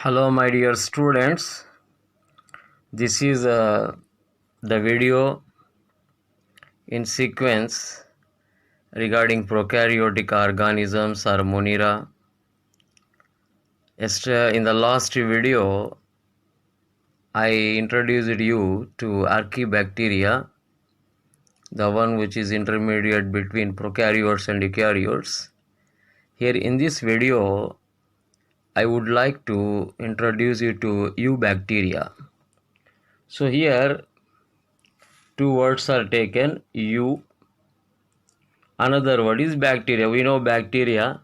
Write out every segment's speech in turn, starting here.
Hello, my dear students. This is the video in sequence regarding prokaryotic organisms or Monera. In the last video, I introduced you to Archaebacteria, the one which is intermediate between prokaryotes and eukaryotes. Here in this video, I would like to introduce you to Eubacteria. So here, two words are taken, eu. Another word is bacteria. We know bacteria,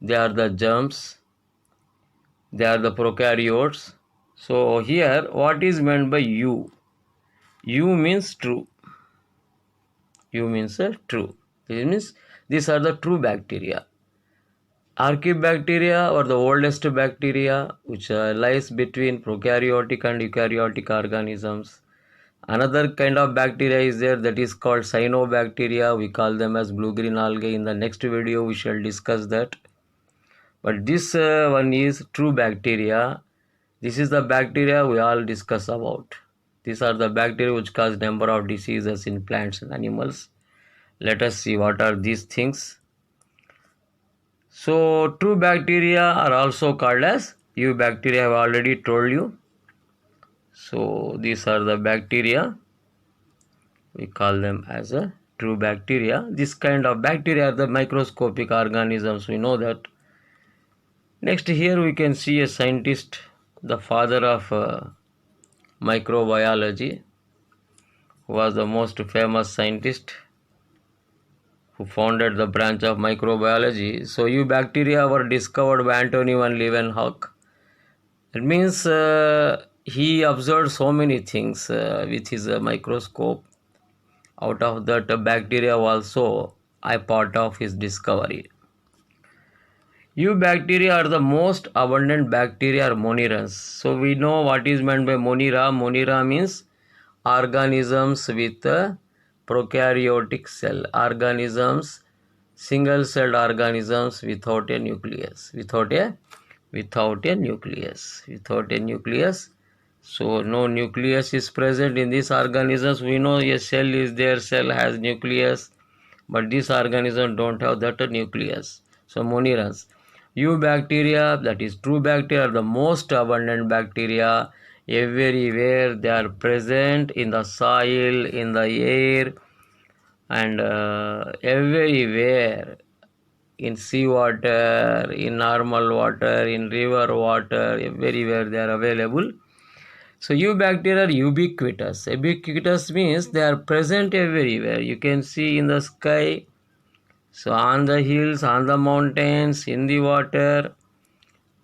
they are the germs, they are the prokaryotes. So here, what is meant by eu? Eu means true. Eu means true. This means these are the true bacteria. Archaebacteria or the oldest bacteria which lies between prokaryotic and eukaryotic organisms. Another kind of bacteria is there, that is called cyanobacteria. We call them as blue-green algae. In the next video we shall discuss that. But this one is true bacteria. This is the bacteria we all discuss about. These are the bacteria which cause number of diseases in plants and animals. Let us see what are these things. So true bacteria are also called as eubacteria. I have already told you. So these are the bacteria. We call them as a true bacteria. This kind of bacteria are the microscopic organisms. We know that. Next, here we can see a scientist, the father of microbiology, who was the most famous scientist who founded the branch of microbiology. So eubacteria were discovered by Anthony van Leeuwenhoek. It means he observed so many things with his microscope. Out of that, bacteria also a part of his discovery. Eubacteria are the most abundant bacteria or monerans. So we know what is meant by monera. Monera means organisms with a prokaryotic cell. Organisms, single-celled organisms without a nucleus. Without a nucleus. So no nucleus is present in these organisms. We know a cell is there, cell has nucleus, but these organisms don't have that nucleus. So monerans. Eubacteria, that is true bacteria, are the most abundant bacteria. Everywhere they are present, in the soil, in the air, and everywhere, in seawater, in normal water, in river water, everywhere they are available. So eubacteria are ubiquitous. Ubiquitous means they are present everywhere. You can see in the sky, so on the hills, on the mountains, in the water,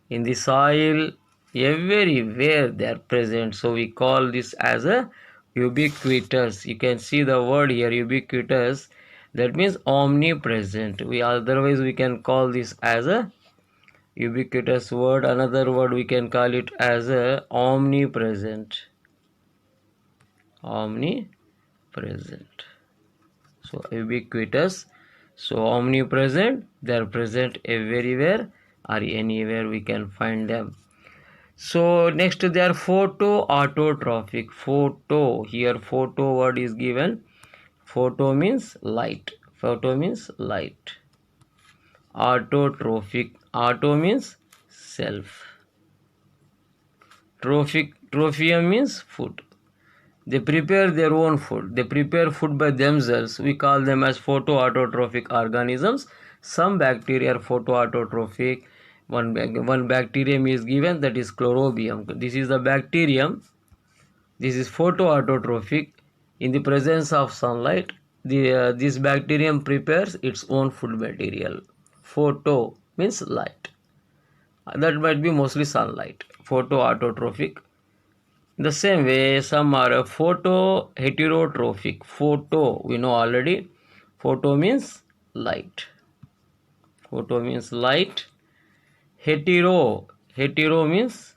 in the soil, everywhere they are present. So we call this as a ubiquitous. You can see the word here, ubiquitous. That means omnipresent. Otherwise we can call this as a ubiquitous word. Another word we can call it as a omnipresent. Omnipresent. So ubiquitous. So omnipresent, they are present everywhere or anywhere we can find them. So next they are photoautotrophic. Photo, here photo word is given. Photo means light. Photo means light. Autotrophic. Auto means self. Trophium means food. They prepare their own food. They prepare food by themselves. We call them as photoautotrophic organisms. Some bacteria are photoautotrophic. One bacterium is given, that is chlorobium. This is the bacterium. This is photoautotrophic. In the presence of sunlight, this bacterium prepares its own food material. Photo means light. That might be mostly sunlight. Photoautotrophic. In the same way, some are photoheterotrophic. Photo, we know already. Photo means light. Photo means light. Hetero means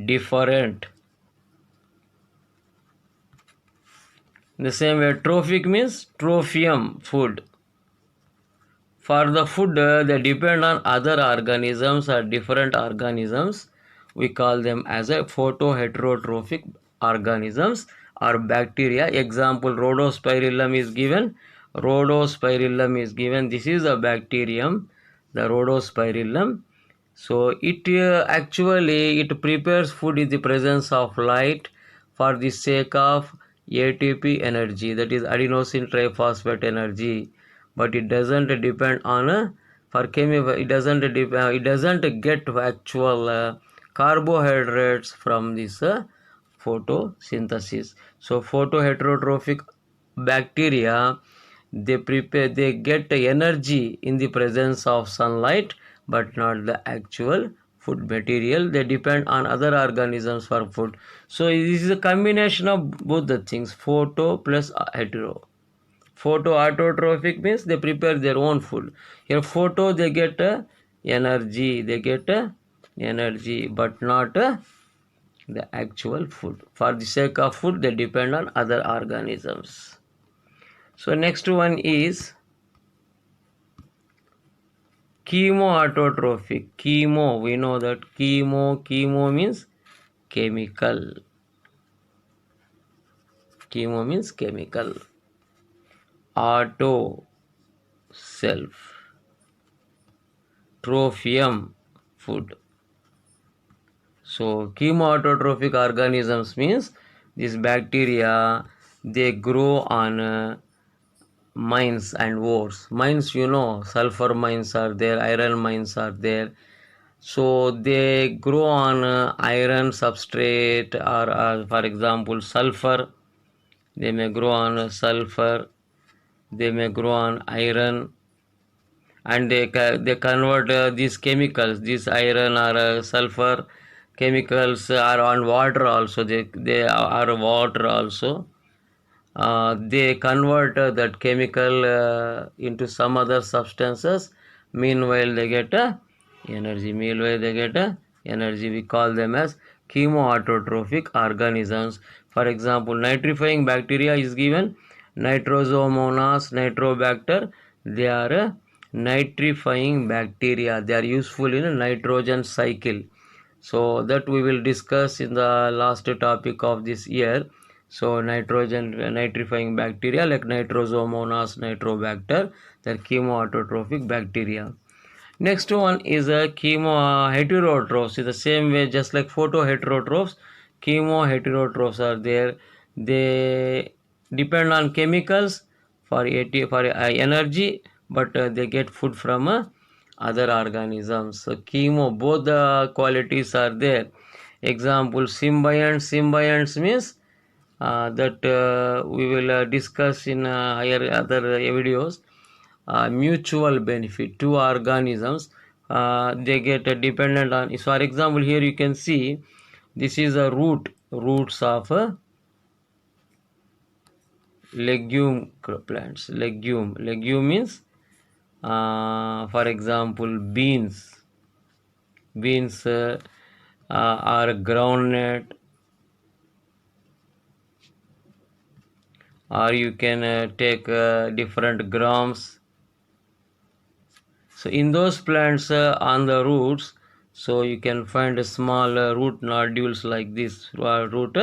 different. In the same way, trophic means trophium, food. For the food, they depend on other organisms or different organisms. We call them as a photoheterotrophic organisms or bacteria. Example, Rhodospirillum is given. Rhodospirillum is given. This is a bacterium, the Rhodospirillum. So it actually it prepares food in the presence of light for the sake of ATP energy, that is adenosine triphosphate energy, but it doesn't depend on for chemical. It doesn't get actual carbohydrates from this photosynthesis. So photoheterotrophic bacteria, they get energy in the presence of sunlight but not the actual food material. They depend on other organisms for food. So this is a combination of both the things, photo plus hetero. Photoautotrophic means they prepare their own food. Here photo, they get energy, but not the actual food. For the sake of food, they depend on other organisms. So next one is chemoautotrophic. Chemo, we know that chemo means chemical. Chemo means chemical. Auto, self. Trophium, food. So chemoautotrophic organisms means these bacteria, they grow on mines and ores. Mines, sulfur mines are there, iron mines are there. So they grow on iron substrate, or for example sulfur. They may grow on sulfur. They may grow on iron, and they convert these chemicals, this iron or sulfur chemicals are on water also. They are water also. They convert that chemical into some other substances. Meanwhile they get energy. We call them as chemoautotrophic organisms. For example, nitrifying bacteria is given. Nitrosomonas, Nitrobacter, they are nitrifying bacteria. They are useful in a nitrogen cycle. So that we will discuss in the last topic of this year. So nitrifying bacteria like Nitrosomonas, Nitrobacter, they are chemoautotrophic bacteria. Next one is a chemoheterotrophs. In the same way, just like photoheterotrophs, chemoheterotrophs are there. They depend on chemicals for energy, but they get food from other organisms. So both the qualities are there. Example, symbionts means that we will discuss in higher other videos. Mutual benefit, two organisms, they get dependent on. So for example, here you can see this is a roots of legume plants. Legume means for example beans are groundnut, or you can take different grams. So in those plants on the roots, so you can find small root nodules like this, root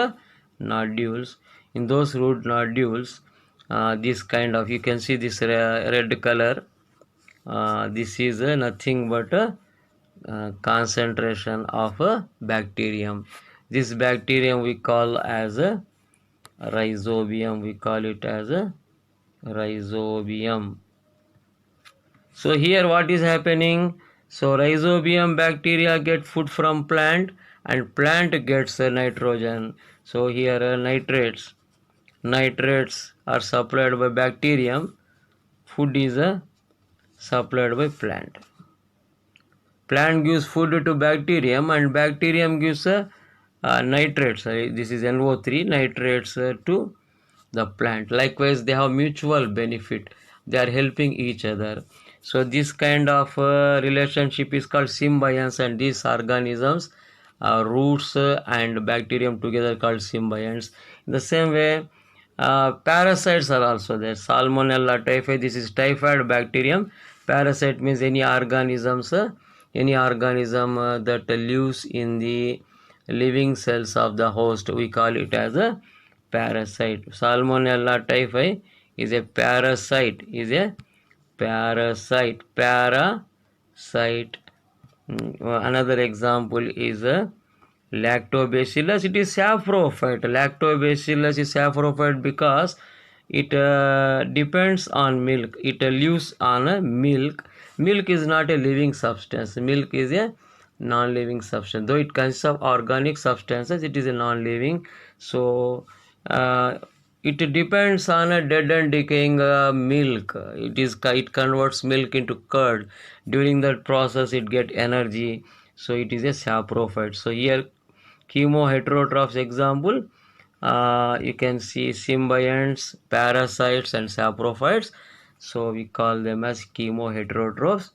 nodules. In those root nodules, this kind of, you can see this red color. This is nothing but a concentration of a bacterium. This bacterium we call as a rhizobium. We call it as a rhizobium. So here what is happening? So rhizobium bacteria get food from plant, and plant gets nitrogen. So here nitrates are supplied by bacterium. Food is supplied by plant. Plant gives food to bacterium, and bacterium gives nitrates. This is NO3 nitrates to the plant. Likewise, they have mutual benefit. They are helping each other. So this kind of relationship is called symbionts, and these organisms, roots and bacterium together called symbionts. In the same way, parasites are also there. Salmonella typhi, this is typhoid bacterium. Parasite means any organism that lives in the living cells of the host. We call it as a parasite. Salmonella typhi is a parasite. Parasite. Another example is a lactobacillus. It is saprophyte. Lactobacillus is saprophyte because it depends on milk. It lives on milk. Milk is not a living substance. Milk is a non-living substance. Though it consists of organic substances, it is a non-living. So it depends on a dead and decaying milk. It converts milk into curd. During that process, it get energy. So it is a saprophyte. So here, chemoheterotrophs example. You can see symbionts, parasites, and saprophytes. So we call them as chemoheterotrophs.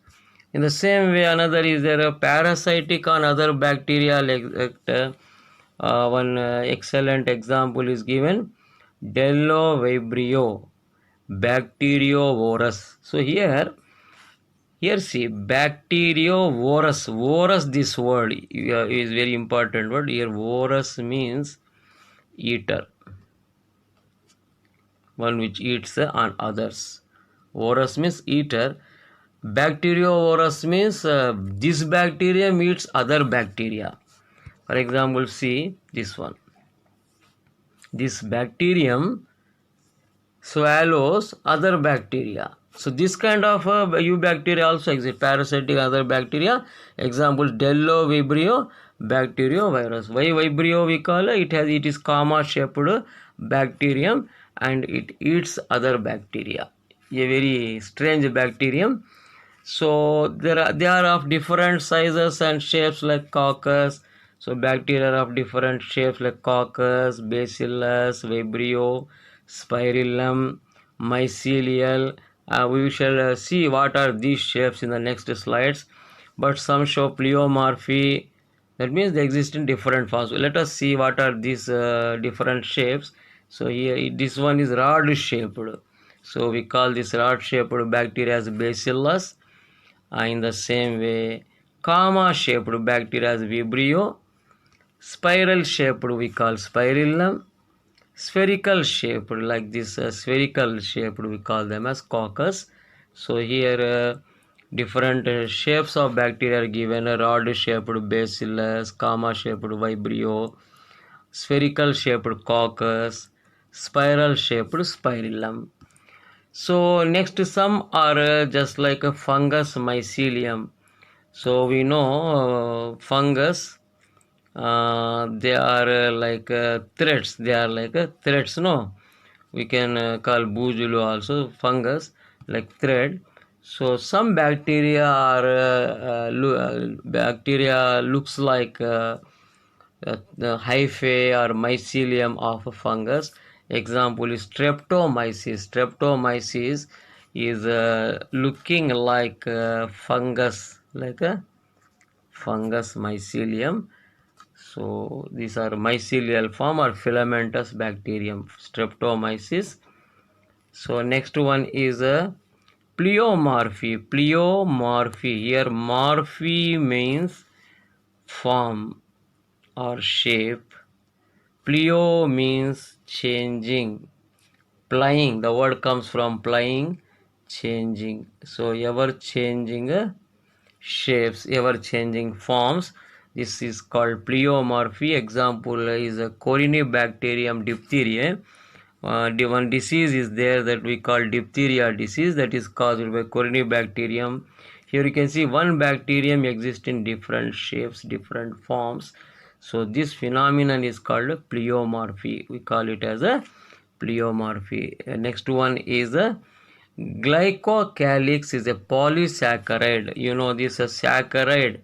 In the same way, another is there a parasitic on other bacteria. One excellent example is given, Dello Vibrio, Bacteriovorus. So here see, Bacteriovorus. Vorus, this word is very important word. Here vorus means eater, one which eats on others. Vorus means eater. Bacteriovorus means this bacteria eats other bacteria. For example, see this one. This bacterium swallows other bacteria. So this kind of eubacteria also exist. Parasitic other bacteria. Example, Dello Vibrio bacteriovirus. Why Vibrio we call it? It is comma shaped bacterium and it eats other bacteria. A very strange bacterium. So they are of different sizes and shapes like coccus. So bacteria are of different shapes like coccus, bacillus, vibrio, spirillum, mycelial. We shall see what are these shapes in the next slides. But some show pleomorphy. That means they exist in different forms. Let us see what are these different shapes. So here this one is rod shaped. So we call this rod shaped bacteria as bacillus. In the same way, comma shaped bacteria as vibrio. Spiral shaped we call spirillum. Spherical shaped like this spherical shaped we call them as coccus. So here different shapes of bacteria are given, rod shaped bacillus, comma shaped vibrio, spherical shaped coccus, spiral shaped spirillum. So next some are just like a fungus mycelium. So we know fungus, they are like threads. They are like threads. No, we can call bujulu also fungus like thread. So some bacteria are bacteria looks like the hyphae or mycelium of a fungus. Example is streptomyces. Streptomyces is looking like fungus, like a fungus mycelium. So these are mycelial form or filamentous bacterium, streptomyces. So next one is a pleomorphy. Pleomorphy. Here morphy means form or shape. Pleo means changing. Plying, the word comes from plying, changing. So ever changing shapes, ever changing forms. This is called pleomorphy. Example is a Corynebacterium diphtheria. One disease is there that we call diphtheria disease, that is caused by Corynebacterium. Here you can see one bacterium exists in different shapes, different forms. So this phenomenon is called pleomorphy. We call it as a pleomorphy. Next one is a glycocalyx is a polysaccharide. You know this is a saccharide.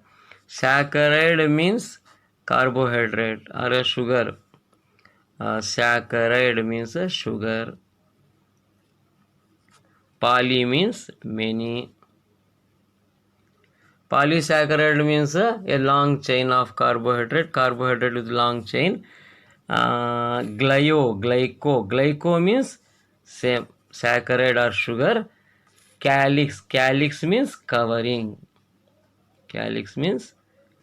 Saccharide means carbohydrate or a sugar. Saccharide means a sugar. Poly means many. Polysaccharide means a long chain of carbohydrate. Carbohydrate with long chain. Glyco means same saccharide or sugar. calyx. Calyx means covering. Calyx means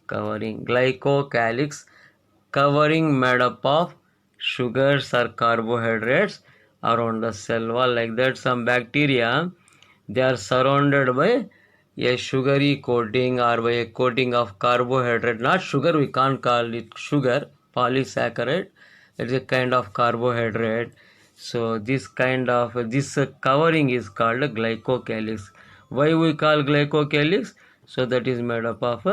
covering. Glycocalyx, covering made up of sugars or carbohydrates around the cell wall. Like that, some bacteria, they are surrounded by a sugary coating or by a coating of carbohydrate. Not sugar, we can't call it sugar, polysaccharide. It's a kind of carbohydrate. So this kind of this covering is called glycocalyx. Why we call glycocalyx? So that is made up of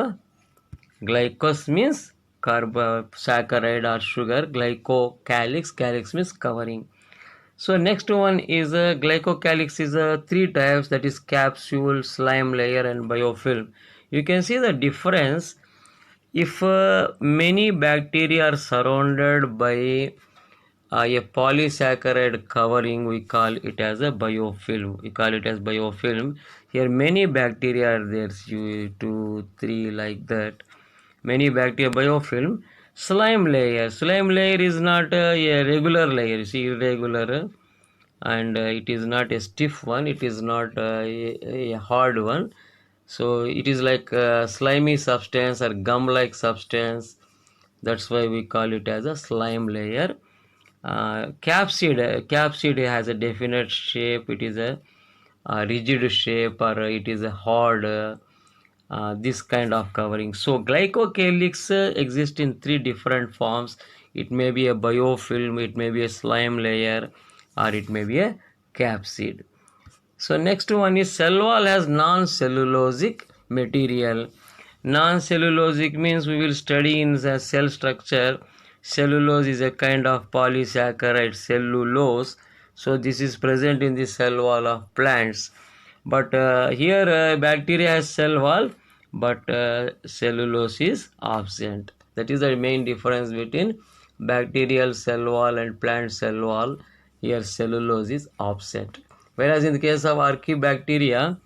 glycos means carbosaccharide or sugar. Glycocalyx, calyx means covering. So next one is glycocalyx is three types, that is capsule, slime layer and biofilm. You can see the difference. If many bacteria are surrounded by a polysaccharide covering, we call it as a biofilm. We call it as biofilm. Here many bacteria are there, 2, 3 like that. Many bacteria biofilm. Slime layer. Slime layer is not a regular layer. You see, irregular, and it is not a stiff one. It is not a hard one. So it is like a slimy substance or gum-like substance. That's why we call it as a slime layer. Capsid has a definite shape. It is a rigid shape, or it is a hard. This kind of covering. So glycocalyx exists in three different forms. It may be a biofilm, it may be a slime layer, or it may be a capsid. So next one is cell wall has non-cellulosic material. Non-cellulosic means we will study in the cell structure. Cellulose is a kind of polysaccharide, cellulose. So this is present in the cell wall of plants. But here bacteria has cell wall, but cellulose is absent. That is the main difference between bacterial cell wall and plant cell wall. Here cellulose is absent. Whereas in the case of archaebacteria,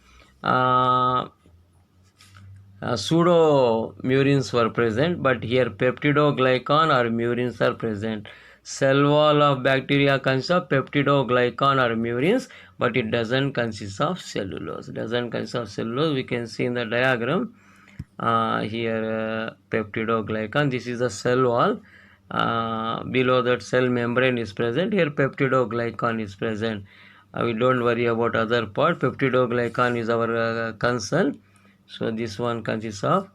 pseudomurines were present, but here peptidoglycan or murines are present. Cell wall of bacteria consists of peptidoglycan or murines, but it doesn't consist of cellulose. We can see in the diagram here peptidoglycan. This is the cell wall. Below that cell membrane is present. Here peptidoglycan is present. We don't worry about other part. Peptidoglycan is our concern. So this one consists of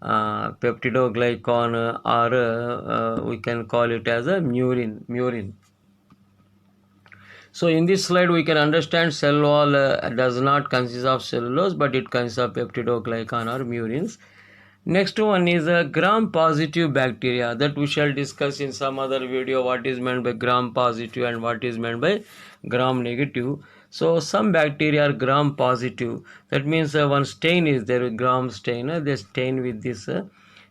peptidoglycan, or we can call it as a murine. So in this slide we can understand cell wall does not consist of cellulose, but it consists of peptidoglycan or murines. Next one is a gram-positive bacteria, that we shall discuss in some other video what is meant by gram-positive and what is meant by gram-negative. So some bacteria are gram-positive. That means one stain is there, gram stain. They stain with this.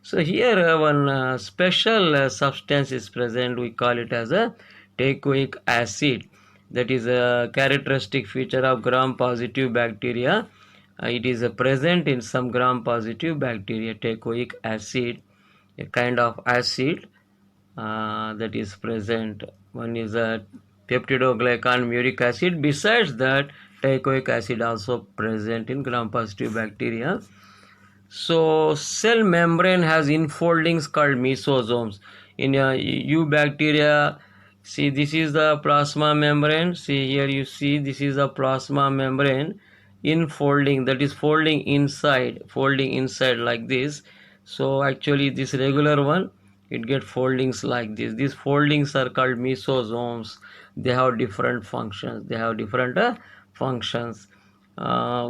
So here one special substance is present. We call it as a teichoic acid. That is a characteristic feature of gram-positive bacteria. It is present in some gram-positive bacteria. Teichoic acid, a kind of acid that is present. One is a peptidoglycan muric acid. Besides that, teichoic acid also present in gram-positive bacteria. So cell membrane has infoldings called mesosomes. In eubacteria, see, this is the plasma membrane. See here, you see this is the plasma membrane infolding, that is folding inside like this. So actually this regular one, it get foldings like this. These foldings are called mesosomes. They have different functions.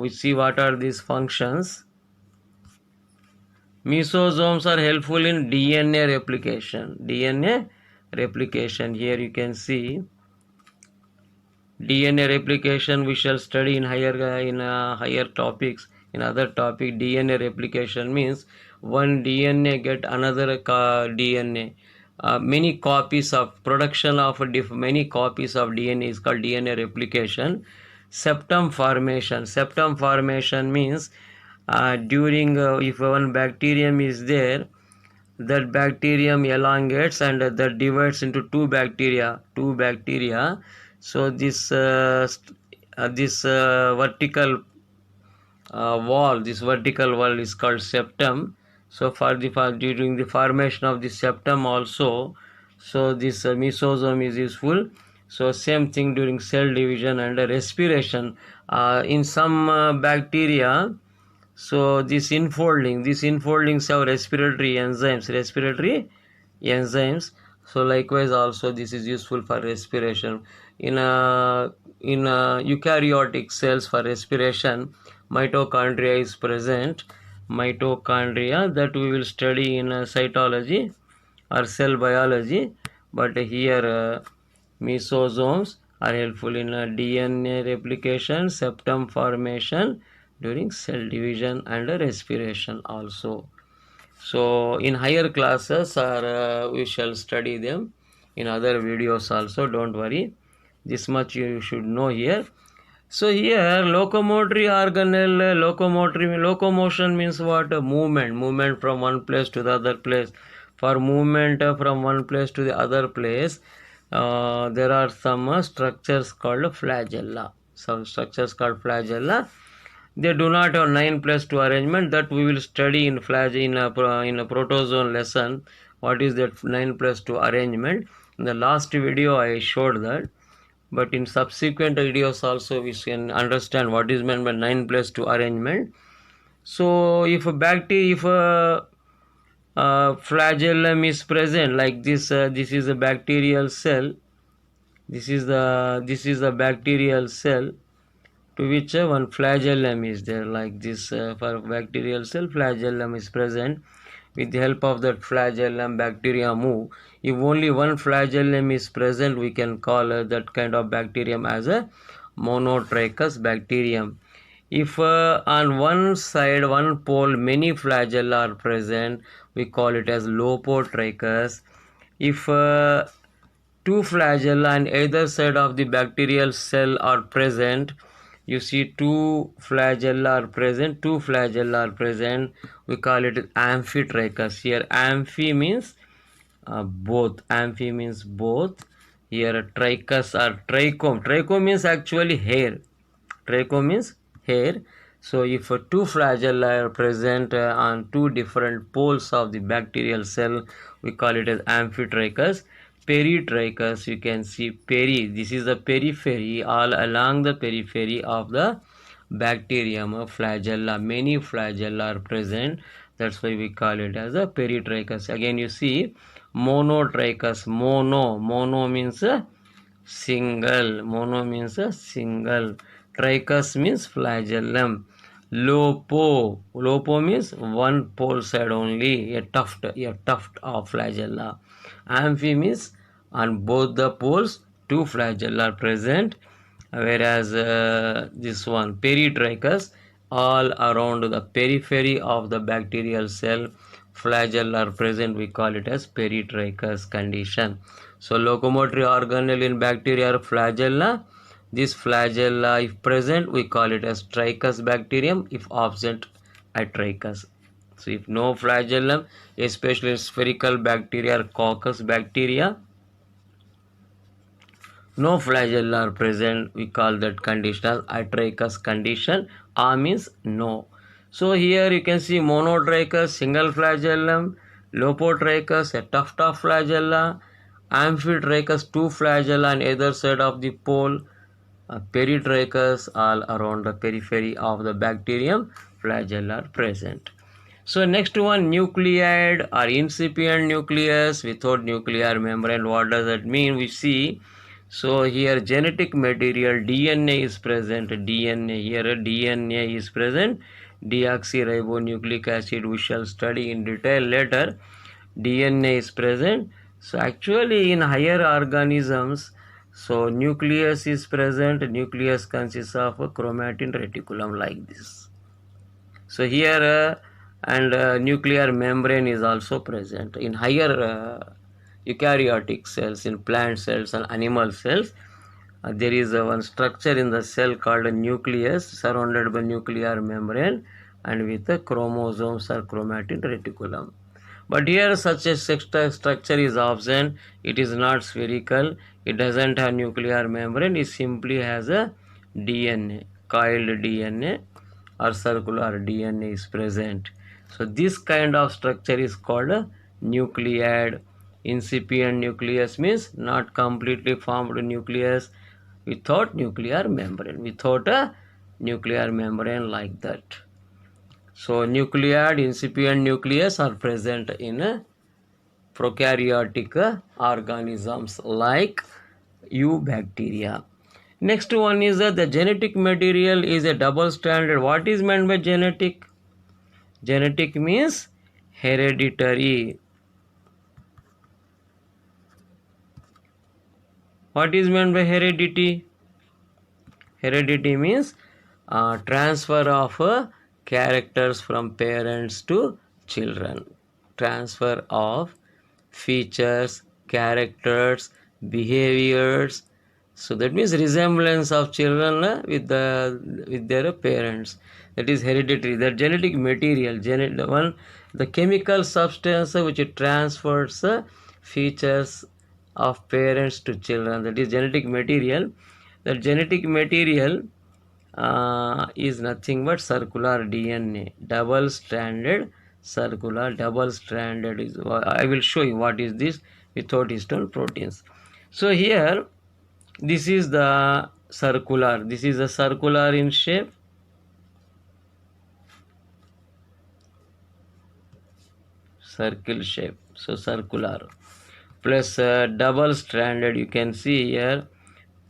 We see what are these functions. Mesosomes are helpful in DNA replication. Here you can see DNA replication. We shall study in higher topics. In other topic, DNA replication means one DNA get another DNA. Many copies of production of many copies of DNA is called DNA replication. Septum formation means during if one bacterium is there, that bacterium elongates and that divides into two bacteria. So this this vertical wall. This vertical wall is called septum. So during the formation of the septum also, so this mesosome is useful. So same thing during cell division and respiration. In some bacteria, so these infoldings have respiratory enzymes. So likewise also this is useful for respiration. In eukaryotic cells, for respiration, mitochondria is present. Mitochondria that we will study in cytology or cell biology. But here mesosomes are helpful in DNA replication, septum formation during cell division and respiration also. So in higher classes we shall study them in other videos also, don't worry. This much you should know here. So here locomotory organelle, locomotion means what? Movement from one place to the other place. For movement from one place to the other place, there are some structures called flagella. They do not have 9+2 arrangement, that we will study in a protozoan lesson. What is that 9+2 arrangement? In the last video I showed that, but in subsequent videos also we can understand what is meant by 9+2 arrangement. So if a flagellum is present like this, this is a bacterial cell. This is the bacterial cell to which one flagellum is there, like this. For bacterial cell, flagellum is present. With the help of that flagellum, bacteria move. If only one flagellum is present, we can call that kind of bacterium as a monotrichous bacterium. If on one side, one pole, many flagella are present, we call it as lopotrichous. If two flagella on either side of the bacterial cell are present, you see two flagella are present, we call it amphitrichous. Here amphi means both. Here trichous or trichome means actually hair. Trichome means hair. So if two flagella are present on two different poles of the bacterial cell, we call it as amphitrichous. Peritrichous, you can see this is the periphery, all along the periphery of the bacterium flagella. Many flagella are present, that's why we call it as a peritrichous. Again you see monotrichous. Mono means a single. Trichous means flagellum. Lopo means one pole side only, a tuft of flagella. Amphi means on both the poles two flagella are present, whereas this one peritrichous, all around the periphery of the bacterial cell flagella are present, we call it as peritrichous condition. So locomotory organelle in bacteria are flagella. This flagella if present, we call it as trichous bacterium. If absent, atrichous. So if no flagellum, especially spherical bacteria or coccus bacteria, no flagella are present, we call that condition as atrichous condition. A means no. So here you can see monotrichous, single flagellum, lopotrichous, a tuft of flagella, amphitrichous, two flagella on either side of the pole, peritrichous, all around the periphery of the bacterium flagella are present. So next one, nucleated or incipient nucleus without nuclear membrane. What does that mean? We see, so here genetic material DNA is present. DNA is present. Deoxyribonucleic acid we shall study in detail later. DNA is present. So actually in higher organisms, so nucleus is present. Nucleus consists of a chromatin reticulum like this. So here nuclear membrane is also present in higher eukaryotic cells, in plant cells and animal cells. There is one structure in the cell called a nucleus, surrounded by nuclear membrane and with the chromosomes or chromatin reticulum. But here such a structure is absent. It is not spherical. It doesn't have nuclear membrane. It simply has a DNA, coiled DNA or circular DNA is present. So this kind of structure is called a nuclead. Incipient nucleus means not completely formed nucleus, without nuclear membrane, without a nuclear membrane like that. So nuclead, incipient nucleus are present in prokaryotic organisms like eubacteria. Next one is that the genetic material is a double stranded. What is meant by genetic? Genetic means hereditary. What is meant by heredity? Heredity means transfer of characters from parents to children. Transfer of features, characters, behaviors. So that means resemblance of children with their parents. That is hereditary. That genetic material, the chemical substance which transfers features of parents to children. That is genetic material. That genetic material is nothing but circular DNA, double stranded double stranded is. I will show you what is this without histone proteins. So here this is the circular. This is a circular in shape. Circle shape. So circular plus double stranded. You can see here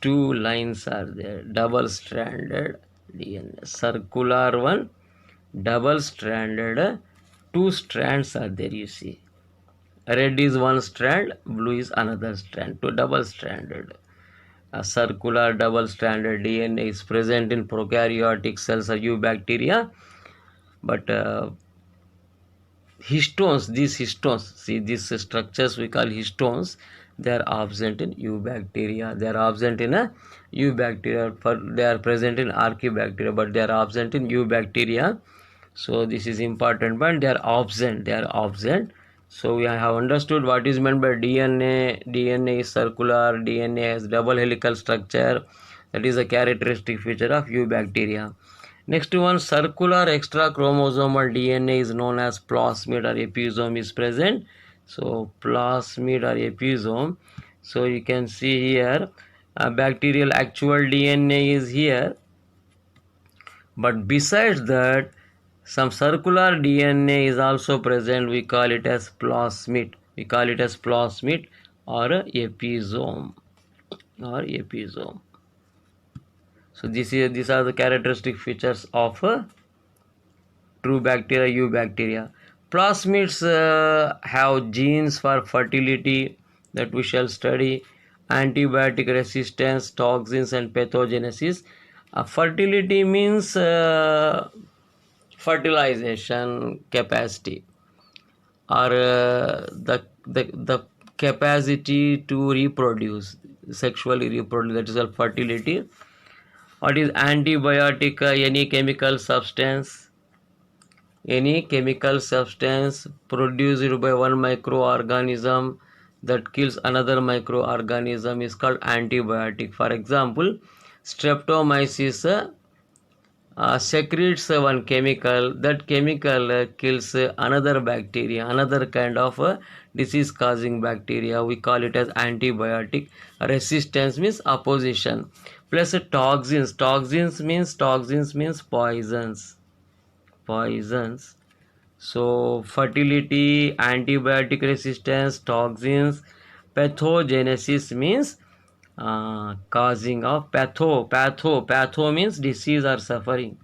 two lines are there. Double stranded DNA. Circular one. Double stranded. Two strands are there. You see. Red is one strand, blue is another strand. Two double stranded. A circular double stranded DNA is present in prokaryotic cells or eubacteria, but histones, these histones, see these structures we call histones, they are absent in eubacteria. They are absent in a eubacteria. They are present in archaebacteria, but they are absent in eubacteria. So this is important point. They are absent. They are absent. So we have understood what is meant by DNA. DNA is circular. DNA has double helical structure. That is a characteristic feature of eubacteria. Next one, circular extra chromosomal DNA is known as plasmid or episome is present. So plasmid or episome. So you can see here bacterial actual DNA is here. But besides that, some circular DNA is also present. We call it as plasmid. We call it as plasmid or episome or episome. So these are the characteristic features of true bacteria, eubacteria. Plasmids have genes for fertility that we shall study, antibiotic resistance, toxins, and pathogenesis. Fertility means fertilization capacity, or the capacity to reproduce, sexually reproduce. That is called fertility. What is antibiotic? Any chemical substance produced by one microorganism that kills another microorganism is called antibiotic. For example, streptomyces secretes one chemical. That chemical kills another bacteria, another kind of disease causing bacteria. We call it as antibiotic. Resistance means opposition. Plus toxins. Toxins means poisons. So fertility, antibiotic resistance, toxins. Pathogenesis means causing of patho means disease or suffering,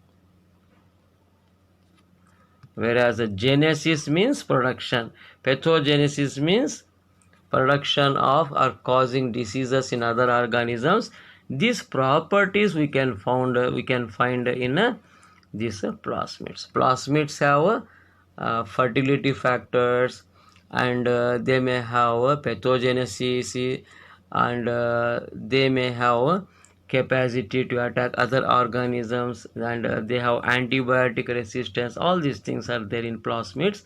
whereas genesis means production. Pathogenesis means production of or causing diseases in other organisms. These properties we can find in these plasmids. Plasmids have fertility factors, and they may have pathogenesis, and they may have capacity to attack other organisms, and they have antibiotic resistance. All these things are there in plasmids.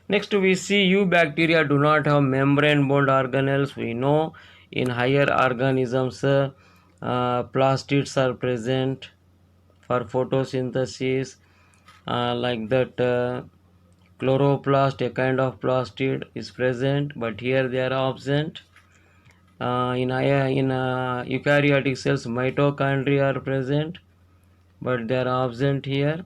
Next we see eubacteria do not have membrane bound organelles. We know in higher organisms plastids are present for photosynthesis, like that. Chloroplast, a kind of plastid, is present, but here they are absent. In eukaryotic cells, mitochondria are present, but they are absent here.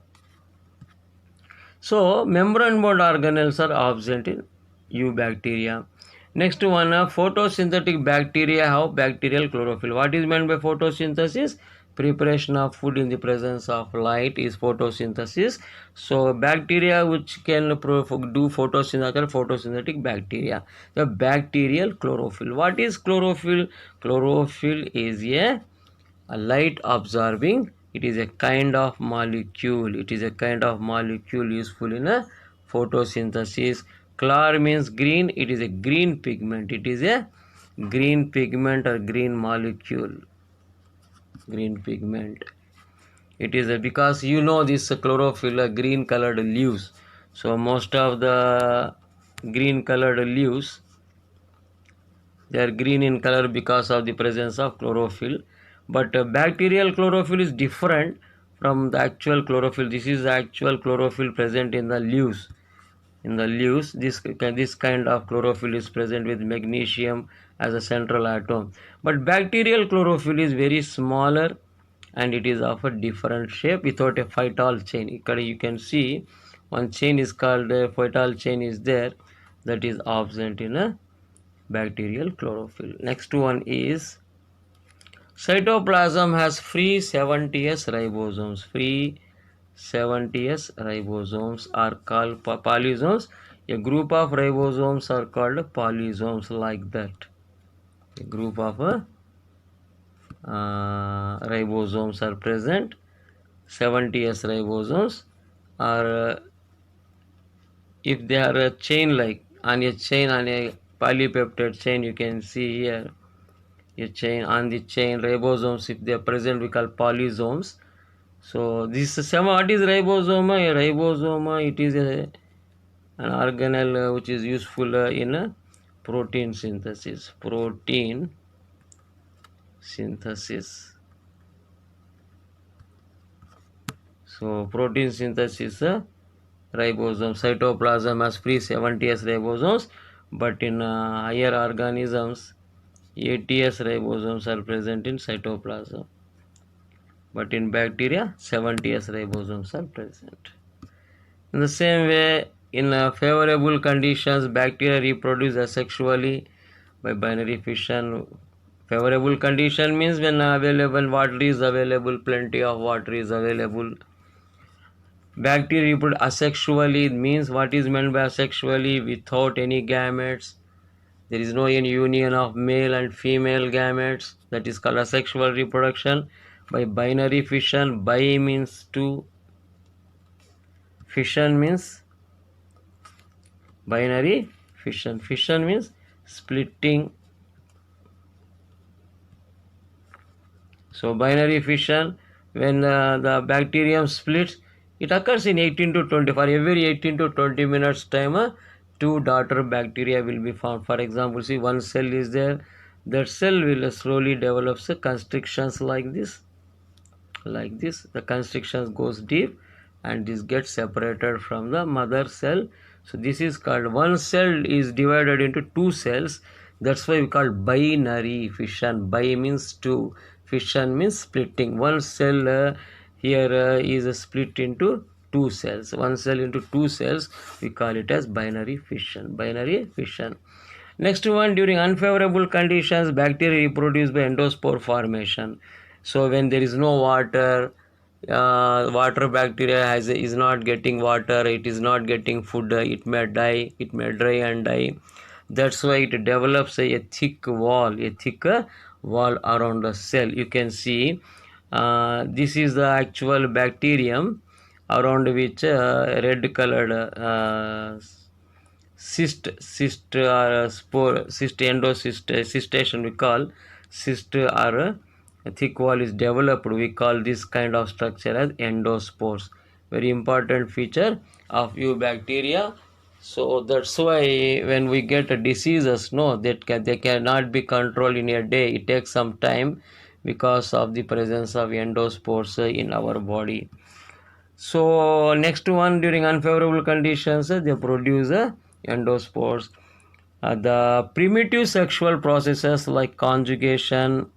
So membrane bound organelles are absent in eubacteria. Next one, photosynthetic bacteria have bacterial chlorophyll. What is meant by photosynthesis? Preparation of food in the presence of light is photosynthesis. So bacteria which can do photosynthetic bacteria. The bacterial chlorophyll. What is chlorophyll? Chlorophyll is a light absorbing. It is a kind of molecule. It is a kind of molecule useful in a photosynthesis. Color means green. It is a green pigment. It is a green pigment or green molecule. Green pigment. It is a, because you know this chlorophyll, green colored leaves. So most of the green colored leaves, they are green in color because of the presence of chlorophyll. But bacterial chlorophyll is different from the actual chlorophyll. This is the actual chlorophyll present in the leaves. In the leaves, this kind of chlorophyll is present with magnesium as a central atom. But bacterial chlorophyll is very smaller and it is of a different shape without a phytol chain. You can see one chain is called a phytol chain is there, that is absent in a bacterial chlorophyll. Next one is cytoplasm has free 70s ribosomes. Free 70s ribosomes are called polysomes. A group of ribosomes are called polysomes, like that. A group of ribosomes are present. 70s ribosomes are, if they are a chain, like on a polypeptide chain, you can see here a chain. On the chain ribosomes, if they are present, we call polysomes. So this what is ribosome? A ribosome, it is an organelle which is useful in protein synthesis. Protein synthesis. So protein synthesis, ribosome. Cytoplasm has free 70s ribosomes, but in higher organisms, 80s ribosomes are present in cytoplasm. But in bacteria, 70s ribosomes are present. In the same way, in favorable conditions, bacteria reproduce asexually by binary fission. Favorable condition means when water is available, plenty of water is available. Bacteria reproduce asexually means, what is meant by asexually? Without any gametes. There is no any union of male and female gametes. That is called asexual reproduction. By binary fission, bi means two. Fission means binary fission. Fission means splitting. So binary fission, when the bacterium splits, it occurs in 18 to 20. For every 18 to 20 minutes time, two daughter bacteria will be found. For example, see, one cell is there. That cell will slowly develop constrictions like this. Like this, the constrictions goes deep and this gets separated from the mother cell. So this is called, one cell is divided into two cells. That's why we call binary fission. Bi means two, fission means splitting. One cell here is split into two cells. One cell into two cells, we call it as binary fission. Binary fission. Next one, during unfavorable conditions, bacteria reproduce by endospore formation. So when there is no water, water bacteria is not getting water, it is not getting food, it may die, it may dry and die. That's why it develops a thick wall around the cell. You can see this is the actual bacterium around which red colored cyst or spore, cystation we call, cyst or a thick wall is developed. We call this kind of structure as endospores. Very important feature of eubacteria. So that's why when we get diseases, no, they cannot be controlled in a day. It takes some time. because of the presence of endospores in our body. So next one, during unfavorable conditions, they produce endospores. The primitive sexual processes like conjugation,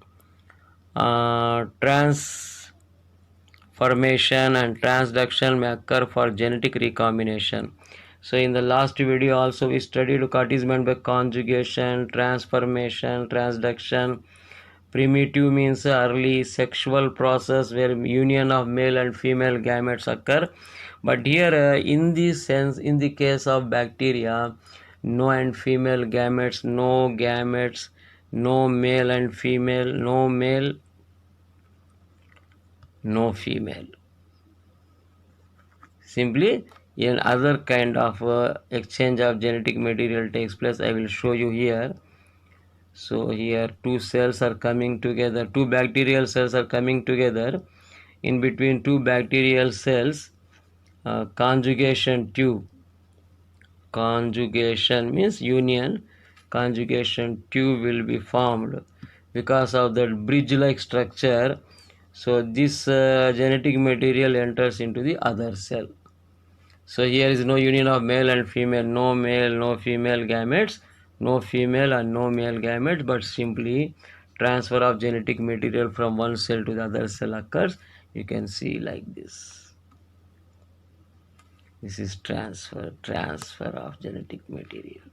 transformation and transduction may occur for genetic recombination. So in the last video also we studied what is meant by conjugation, transformation, transduction. Primitive means early sexual process where union of male and female gametes occur. But here in this sense, in the case of bacteria, no and female gametes, no gametes, no male and female, no male, no female. Simply an other kind of exchange of genetic material takes place. I will show you here. So here two cells are coming together, two bacterial cells are coming together. In between two bacterial cells, conjugation tube. Conjugation means union. Conjugation tube will be formed because of that bridge-like structure. So this genetic material enters into the other cell. So here is no union of male and female, no male, no female gametes, no female and no male gametes, but simply transfer of genetic material from one cell to the other cell occurs. You can see like this. This is transfer of genetic material.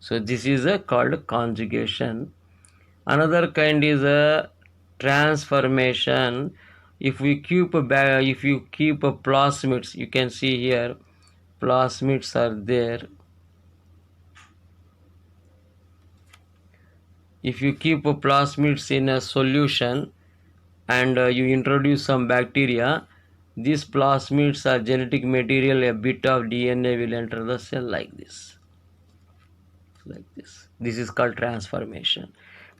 So this is called conjugation. Another kind is a transformation. If you keep plasmids, you can see here plasmids are there. If you keep plasmids in a solution and you introduce some bacteria, these plasmids are genetic material, a bit of DNA will enter the cell like this. This is called transformation.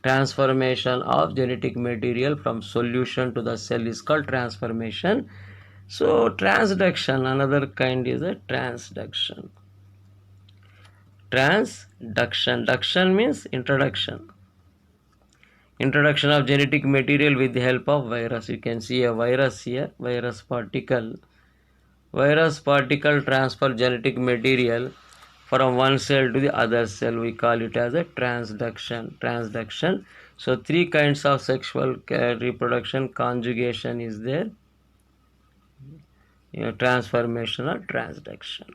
Transformation of genetic material from solution to the cell is called transformation. So transduction, another kind is a transduction. Duction means introduction. Introduction of genetic material with the help of virus. You can see a virus here, virus particle. Virus particle transfer genetic material from one cell to the other cell. We call it as a transduction. So three kinds of sexual reproduction. Conjugation is there, transformation or transduction.